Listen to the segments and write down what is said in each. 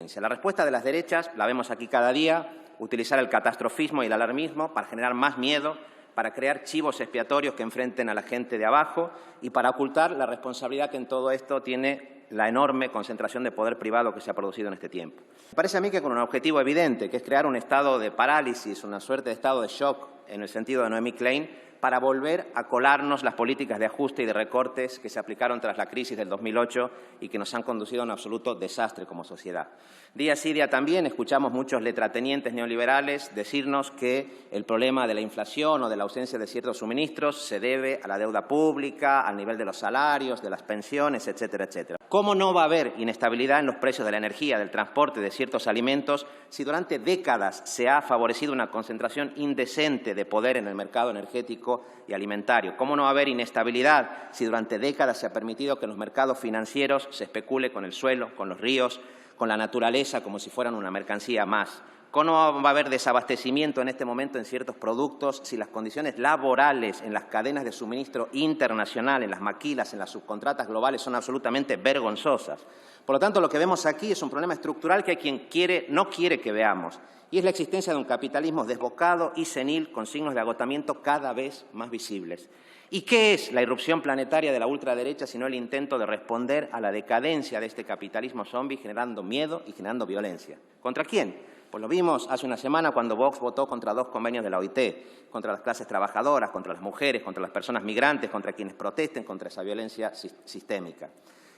La respuesta de las derechas, la vemos aquí cada día, utilizar el catastrofismo y el alarmismo para generar más miedo, para crear chivos expiatorios que enfrenten a la gente de abajo y para ocultar la responsabilidad que en todo esto tiene la enorme concentración de poder privado que se ha producido en este tiempo. Me parece a mí que con un objetivo evidente, que es crear un estado de parálisis, una suerte de estado de shock, en el sentido de Noemí Klein, para volver a colarnos las políticas de ajuste y de recortes que se aplicaron tras la crisis del 2008 y que nos han conducido a un absoluto desastre como sociedad. Día sí, día también escuchamos muchos letratenientes neoliberales decirnos que el problema de la inflación o de la ausencia de ciertos suministros se debe a la deuda pública, al nivel de los salarios, de las pensiones, etcétera, etcétera. ¿Cómo no va a haber inestabilidad en los precios de la energía, del transporte, de ciertos alimentos, si durante décadas se ha favorecido una concentración indecente de poder en el mercado energético y alimentario? ¿Cómo no va a haber inestabilidad si durante décadas se ha permitido que en los mercados financieros se especule con el suelo, con los ríos, con la naturaleza como si fueran una mercancía más? ¿Cómo va a haber desabastecimiento en este momento en ciertos productos si las condiciones laborales en las cadenas de suministro internacional, en las maquilas, en las subcontratas globales son absolutamente vergonzosas? Por lo tanto, lo que vemos aquí es un problema estructural que hay quien no quiere que veamos, y es la existencia de un capitalismo desbocado y senil con signos de agotamiento cada vez más visibles. ¿Y qué es la irrupción planetaria de la ultraderecha sino el intento de responder a la decadencia de este capitalismo zombie generando miedo y generando violencia? ¿Contra quién? Pues lo vimos hace una semana cuando Vox votó contra 2 convenios de la OIT, contra las clases trabajadoras, contra las mujeres, contra las personas migrantes, contra quienes protesten contra esa violencia sistémica.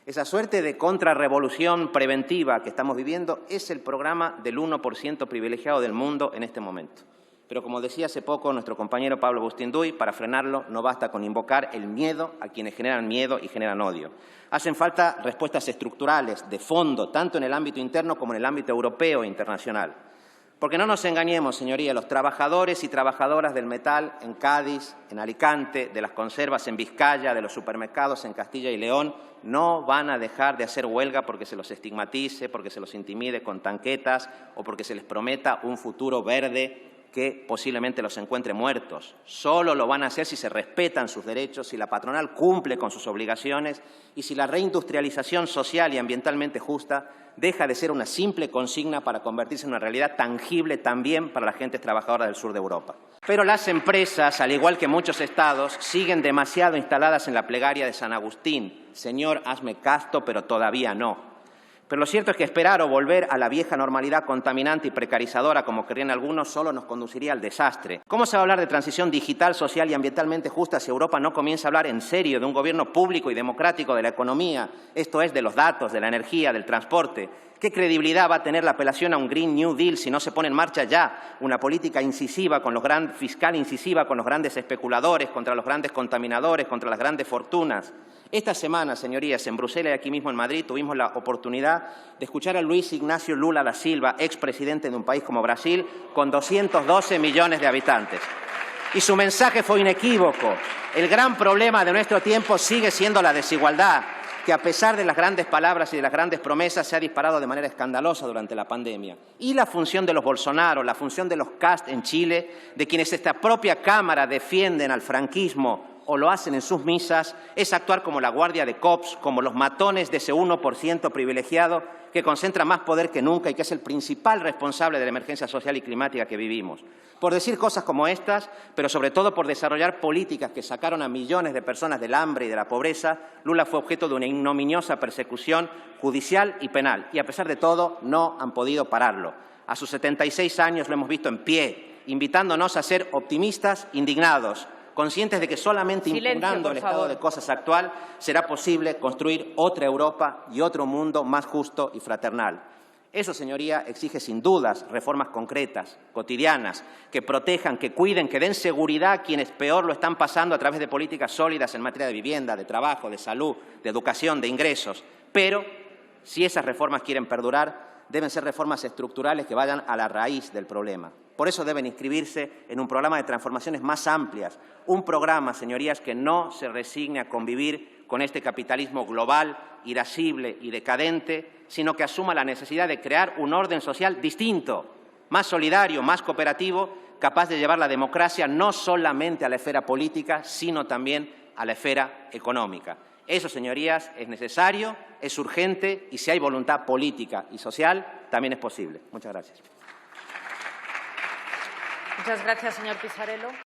Esa suerte de contrarrevolución preventiva que estamos viviendo es el programa del 1% privilegiado del mundo en este momento. Pero como decía hace poco nuestro compañero Pablo Bustinduy, para frenarlo no basta con invocar el miedo a quienes generan miedo y generan odio. Hacen falta respuestas estructurales, de fondo, tanto en el ámbito interno como en el ámbito europeo e internacional. Porque no nos engañemos, señorías, los trabajadores y trabajadoras del metal en Cádiz, en Alicante, de las conservas en Vizcaya, de los supermercados en Castilla y León, no van a dejar de hacer huelga porque se los estigmatice, porque se los intimide con tanquetas o porque se les prometa un futuro verde que posiblemente los encuentre muertos. Solo lo van a hacer si se respetan sus derechos, si la patronal cumple con sus obligaciones y si la reindustrialización social y ambientalmente justa deja de ser una simple consigna para convertirse en una realidad tangible también para las gentes trabajadoras del sur de Europa. Pero las empresas, al igual que muchos estados, siguen demasiado instaladas en la plegaria de San Agustín. Señor, hazme casto, pero todavía no. Pero lo cierto es que esperar o volver a la vieja normalidad contaminante y precarizadora, como querrían algunos, solo nos conduciría al desastre. ¿Cómo se va a hablar de transición digital, social y ambientalmente justa si Europa no comienza a hablar en serio de un gobierno público y democrático de la economía, esto es, de los datos, de la energía, del transporte? ¿Qué credibilidad va a tener la apelación a un Green New Deal si no se pone en marcha ya una política incisiva fiscal incisiva con los grandes especuladores, contra los grandes contaminadores, contra las grandes fortunas? Esta semana, señorías, en Bruselas y aquí mismo en Madrid, tuvimos la oportunidad de escuchar a Luis Ignacio Lula da Silva, expresidente de un país como Brasil, con 212 millones de habitantes. Y su mensaje fue inequívoco. El gran problema de nuestro tiempo sigue siendo la desigualdad, que a pesar de las grandes palabras y de las grandes promesas se ha disparado de manera escandalosa durante la pandemia. Y la función de los Bolsonaro, la función de los Kast en Chile, de quienes esta propia Cámara defienden al franquismo o lo hacen en sus misas, es actuar como la guardia de cops, como los matones de ese 1% privilegiado que concentra más poder que nunca y que es el principal responsable de la emergencia social y climática que vivimos. Por decir cosas como estas, pero sobre todo por desarrollar políticas que sacaron a millones de personas del hambre y de la pobreza, Lula fue objeto de una ignominiosa persecución judicial y penal. Y a pesar de todo, no han podido pararlo. A sus 76 años lo hemos visto en pie, invitándonos a ser optimistas, indignados, conscientes de que solamente impugnando el estado de cosas actual será posible construir otra Europa y otro mundo más justo y fraternal. Eso, señoría, exige sin dudas reformas concretas, cotidianas, que protejan, que cuiden, que den seguridad a quienes peor lo están pasando a través de políticas sólidas en materia de vivienda, de trabajo, de salud, de educación, de ingresos. Pero, si esas reformas quieren perdurar, deben ser reformas estructurales que vayan a la raíz del problema. Por eso deben inscribirse en un programa de transformaciones más amplias, un programa, señorías, que no se resigne a convivir con este capitalismo global, irascible y decadente, sino que asuma la necesidad de crear un orden social distinto, más solidario, más cooperativo, capaz de llevar la democracia no solamente a la esfera política, sino también a la esfera económica. Eso, señorías, es necesario, es urgente y si hay voluntad política y social, también es posible. Muchas gracias. Muchas gracias, señor Pisarello.